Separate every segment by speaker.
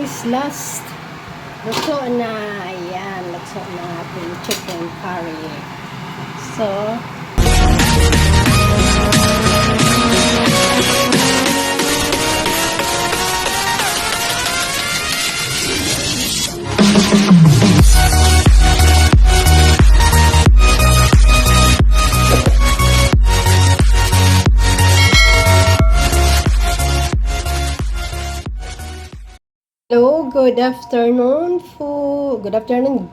Speaker 1: guys, last luto na. Ayan, luto na ating chicken curry. So, hello, good afternoon good afternoon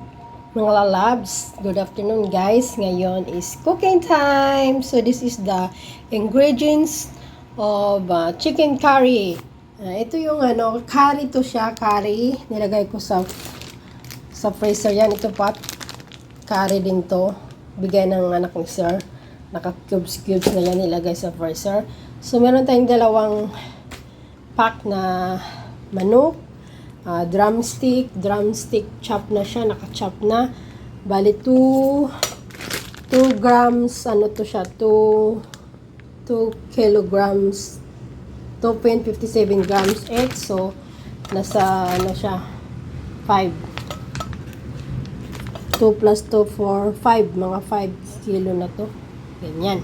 Speaker 1: mga lalabs. Good afternoon guys. Ngayon is cooking time. So this is the ingredients of chicken curry. Ito yung curry to siya, curry. Nilagay ko sa freezer yan. Ito pot. Curry din to. Bigay ng anak ni sir. Naka-cubes na yan nilagay sa freezer. So meron tayong dalawang pack na manok. Drumstick chop na siya, naka-chop na. Bali 2 grams, to siya, 2 kilograms, 2.57 grams each. So, nasa, siya, 5. 2 plus 2, 4, 5. Mga 5 kilo na to. Ganyan.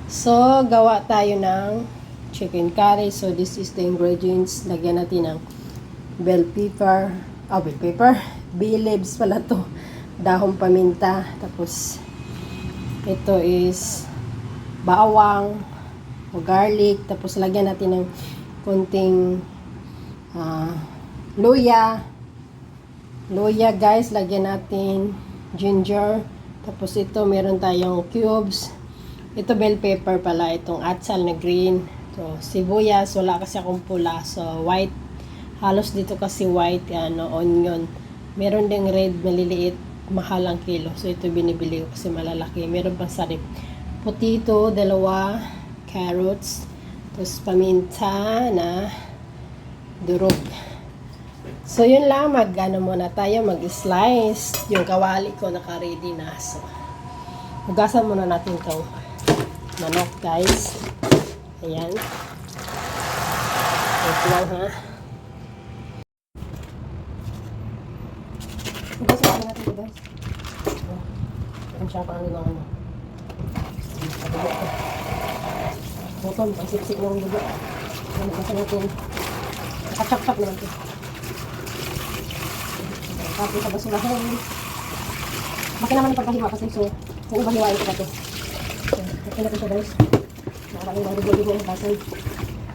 Speaker 1: So, gawa tayo ng chicken curry. So, this is the ingredients. Lagyan natin ng bell pepper, bay leaves pala to, dahon paminta, tapos ito is bawang o garlic, tapos lagyan natin ng konting luya guys, lagyan natin ginger, tapos ito meron tayong cubes, ito bell pepper pala, itong atsal na green, so sibuyas, wala kasi akong pula, so white. Halos dito kasi white, onion. Meron ding red, maliliit, mahal ang kilo. So, ito binibili ko kasi malalaki. Meron pang sarip. Potato, 2, carrots, tapos paminta na durog. So, yun lang. Muna tayo, mag-slice. Yung kawali ko naka-ready na. So, hugasan muna natin itong manok, guys. Ayan. Ito lang, ha. Hugasan natin ito, guys. Ayan siya pa ang dugo. Butol, ang sip-sip ng dugo. Hugasan natin. Nakachap-chap naman ito. Tapos sa basurahan. Baka naman yung pagkahiwa kasi so, yung ibang hiwain ko pa ito. Okay natin siya, guys. Nakaraming mga dugo-dugo ang basan.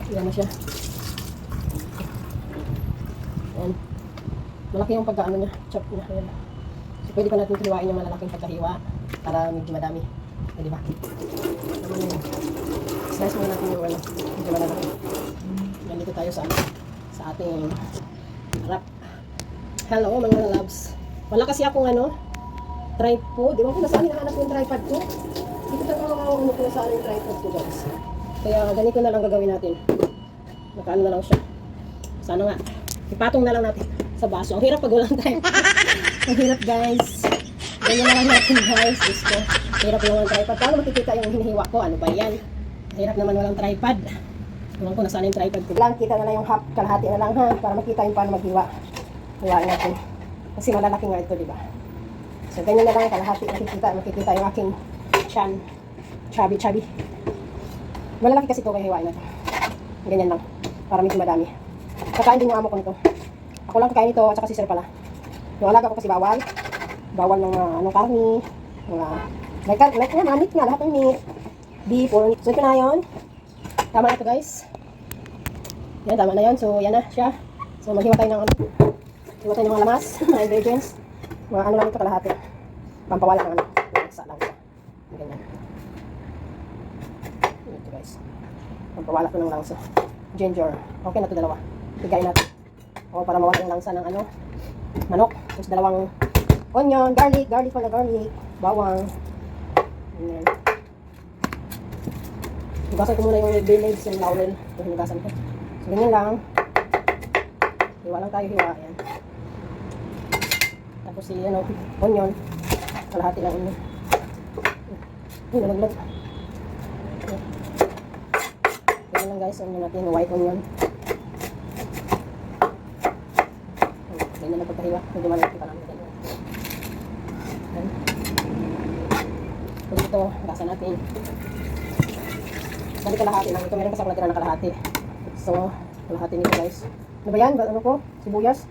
Speaker 1: Ayan na siya. Ayan. Malaki yung pagkaano niya, chop niya. Ayan. So, pwede pa natin hiwain yung malalaking pagkahiwa para medyo madami. Di ba? Slice muna natin yung medyo malalaki. Ganito tayo sa ating harap. Hello mga loves. Wala kasi akong tripod. Di ba kung nasaan hinahanap yung tripod ko? Hindi ko talaga makakawag kung nasaan yung tripod ko, guys. Kaya ganito na lang gagawin natin. Nakaano na lang siya. Sana nga. Ipatong na lang natin sa baso. Ang hirap pag walang tripod. Ang hirap, guys. Ganyan na lang natin, guys. Gusto. Hirap lang walang tripod. Paano makikita yung hinihiwa ko? Ano ba yan? Hirap naman walang tripod. Ewan ko nasaan yung tripod ko. Lang, kita na lang yung kalahati na lang, ha? Para makita yung paano maghiwa. Hiwain natin. Kasi malalaki nga ito, diba? So, ganyan na lang. Kalahati. Makikita yung aking chan. Chubby. Malalaki kasi ito kaya hiwain natin. Ganyan lang. Para medyo madami. Kakain din yung amo ko nito. Ako lang kakain ito at saka si sir pala. Yung alaga ko kasi bawal. Bawal ng karni. Mga meat nga. Lahat ng meat. Beef or meat. So ito na yun. Tama na ito, guys. Yan, tama na yun. So yan na siya. So maghiwa tayo ng mga lamas. Mga ingredients. Mga lang ito kalahati. Pampawala ng Isa lang siya. Ganyan. Ito, guys. Pampawala ko ng langsa. Ginger. Okay na ito, 2. Higain natin. Para mawala yung langsa ng manok. Tapos 2 onion, garlic, bawang. Ayan. Hugasan ko muna yung bay leaves, yung laurel. Yung hugasan ko. So, ganyan lang. Hiwa lang tayo, hiwa. Ayan. Tapos onion. Kalahati lang onion. Nalaglag. Ganyan lang, guys. Onion natin, white onion. Ganyan na pagkahiwa. Medyo maliit pa namin. Ayan. So dito, gasa natin. Balik kalahati lang ito. Meron kasi ako natira na kalahati. So, kalahati nito guys. Ano ba yan? Ano ko? Sibuyas.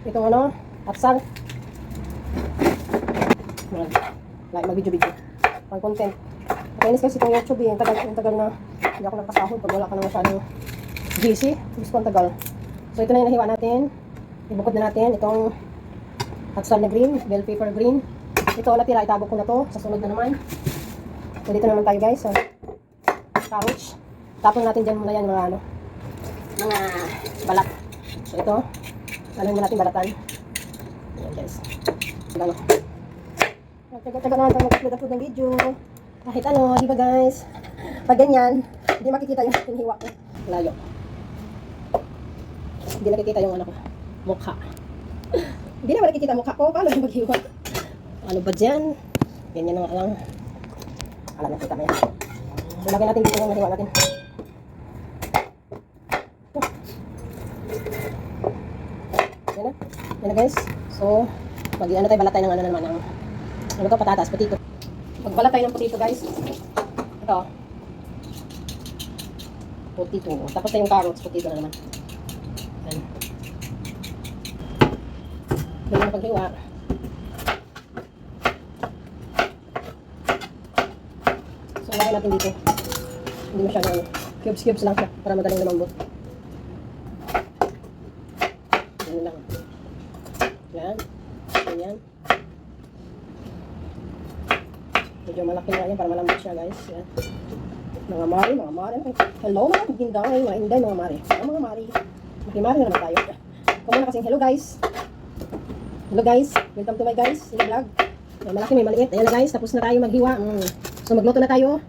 Speaker 1: Itong ano? Atsal. Mag-video-video. Pang content. Kainis kasi itong YouTube eh. Ang tagal na. Hindi ako nagpasahod pag wala ka na masyadong busy. Gusto ko ang tagal. So ito na yung nahiwa natin. Ibukod na natin itong atsal na green. Bell pepper green. Ito natira. Itago ko na to. Sa sunod na naman. So dito naman tayo guys. So, carrots. Tapon natin dyan muna yan mga ano. Mga balat. So ito. Alam mo natin balatan. Ayan guys. Ano. Tagal naman tayo mag-upload ng video. Kahit ano, di ba guys? Pag ganyan, hindi makikita yung hiniwa ko. Layo. Hindi nakikita yung ano ko. Mukha. Hindi naman nakikita mukha ko. Paano yung maghiwa? Ano ba dyan? Ganyan na nga lang. Alam na kita na yan. So, lagyan natin dito yung nahiwa natin. Yan na. Yan na guys. So, mag-ano tayo, balat tayo ng ano naman ng ano ka, patatas, potito. Magbalat tayo ng potito guys. Ito. Potito. Tapos na yung carrots, potito na naman. Ayan. Ganyan ang paghiwa. So, lagyan natin dito. Hindi masyado ano. Cubes lang siya para madaling lumambot. Ganyan lang. Yan. Ganyan. Medyo malaki na yan para malambot siya guys. Yan. Mga mari. Hello mga ginday, mga inday, mga mari. Mga mari. Makimari na naman tayo. Kung muna kasing hello guys. Hello guys. Welcome to my guys. Yung vlog. May malaki, may maliit. Ayan na guys. Tapos na tayo maghiwa. So magluto na tayo.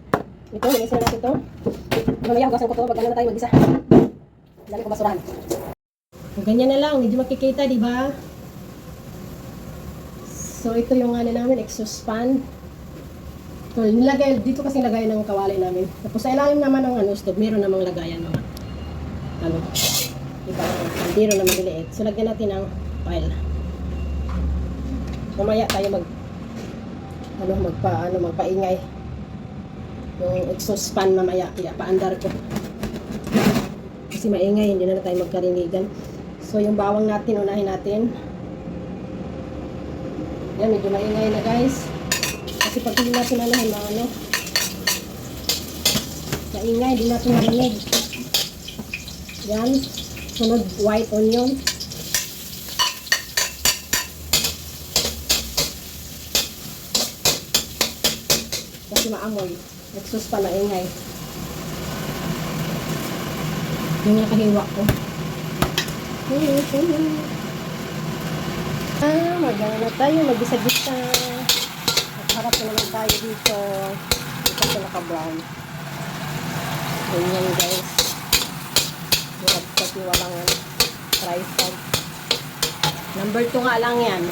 Speaker 1: Ito, linisin na natin ito. Mamaya hugasan ko ito. Pag ano na tayo mag-isa. Dali ko basurahan. So, ganyan na lang. Medyo makikita, di ba? So ito yung ano namin, exhaust fan. So, nilagay, dito kasi lagay ng kawali namin. Tapos sa ilalim naman ng ano, stove, meron namang lagayan mga ano, iba, kaldero na maliliit. So, lagyan natin ng pile. Mamaya tayo magpaingay. Yung exhaust fan mamaya, paandar ko. Kasi maingay, hindi na tayo magkarinigan. So, yung bawang natin, unahin natin. Yan, medyo maingay na guys. Kasi pag hindi natin ano, maingay, hindi natin marinig. Yan, sunod white onion. Kasi maamoy, exhaust pa na ingay. Yung nakahiwa ko. Magana na tayo, mag-isa-gisa. Harap na naman tayo dito. Dito sa naka-brown. Ganyan guys. Hirap kasi walang tripod. Number 2 nga lang yan.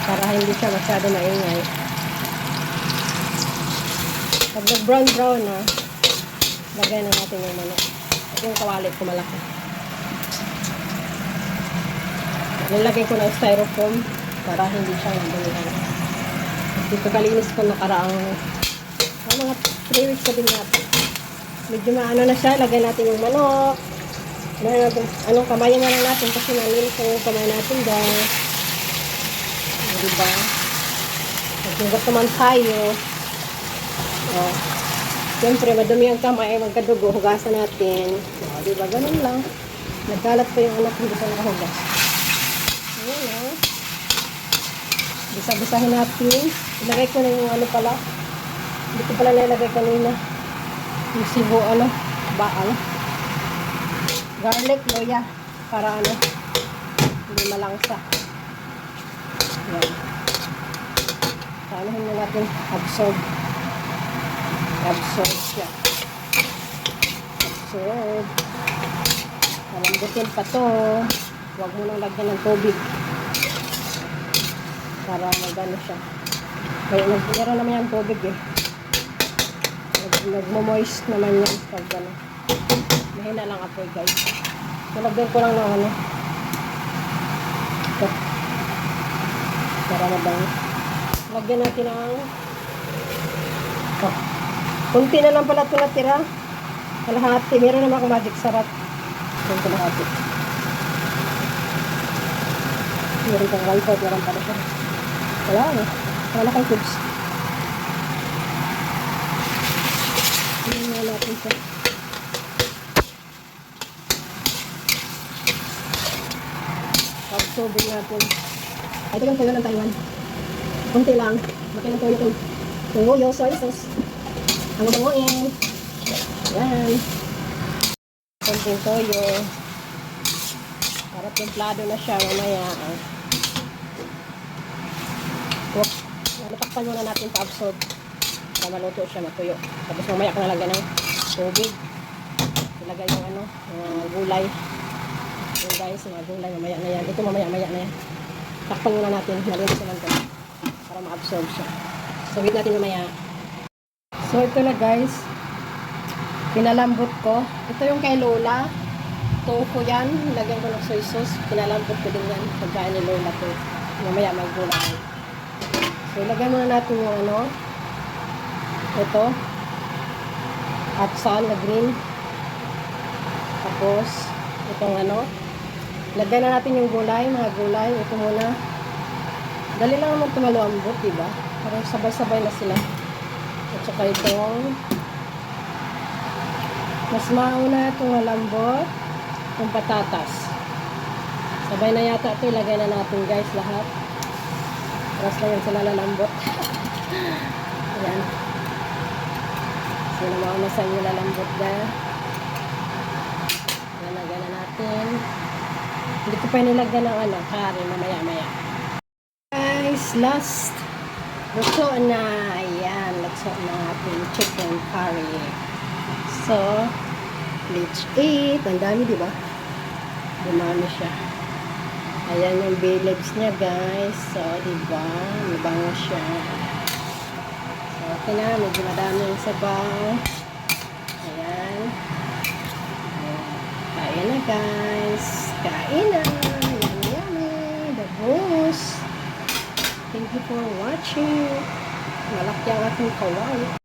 Speaker 1: Para hindi siya masyado maingay. Pag nag-brown na, lagay na natin yung manok. Yung kawali ko malaki. Nilagay ko ng styrofoam para hindi siya mabunuhan. Dito kalinis ko nakaraang mga 3 weeks sabihin natin. Medyo maano na siya. Lagay natin yung manok. Anong kamayan na lang natin kasi nalinis yung kamay natin dahil diba? Maghugas naman tayo. Siyempre madumi ang kamay. Magkadugo. Hugasan natin. Diba? Ganun lang. Nagkalat pa yung anak hindi sa nakahugas. Ayan bisa-bisahin natin. Ilagay ko na yung ano pala. Hindi ko pala nilagay kanina. Yung sibo, baal. Garlic, loya. Para hindi malangsa. Ayan. Paanohin na natin. Absorb siya. Absorb. Malambutin pa to. Huwag mo nang lagyan ng tubig. Para magano siya. Kaya meron naman yung tubig eh. Nagmo-moist naman yan pag mahina lang apoy guys. Nalagyan ko lang ng ano. Ito. Para mabango. Lagyan natin ng kunti na lang pala ito natira. Kalahati. Meron naman akong magic sarap. Yung kalahati. Meron kang 1/4 na lang pala siya. Wala eh. Wala kang cubes. Tingnan natin siya. Absorbing natin. Ito yung toyo ng Taiwan. Kunti lang. Bakit ng toyo ko. Toyo, soy sauce. Ang banguin. Yan. Kunting toyo. Para templado na siya mamaya. Natakpan muna natin pa-absorb. Para maluto siya, matuyo. Tapos mamaya ka nalagyan ng tubig. Ilagay yung ano, gulay. Yung guys, mga gulay, mamaya na yan. Ito mamaya-maya na yan. Takpan muna natin. Malinis naman ito. Para ma-absorb siya. So, wait natin mamaya. So, ito na guys. Pinalambot ko. Ito yung kay Lola. Tofu yan. Lagyan ko ng soy sauce. Pinalambot ko din yan. Pagkain ni Lola ko. Mamaya may gulay. So, ilagay muna natin yung ano. Ito. Apsal na green. Tapos, itong ano. Lagay na natin yung gulay, mga gulay. Ito muna. Dali lang naman ito malambot, diba? Parang sabay-sabay na sila. At saka itong mas mauna itong malambot yung patatas. Sabay na yata ito. Ilagay na natin guys lahat. Paras na yan sila lalambot. Ayan. Sino mauna sa inyo lalambot na. Nalagyan na natin. Hindi ko pa nilagyan ng ano, curry mamaya-maya. Guys, last. Luto na. Ayan, luto na ating chicken curry. So, let's eat. Ang dami, di ba? Dumami siya. Ayan yung bay leaves niya, guys. So, di ba? Mabango siya. So, okay na. Medyo madami yung sabaw. Ayan. Kain na, guys. Kain na. Yummy, yummy. The boost. Thank you for watching. Malaki ang ating kawali.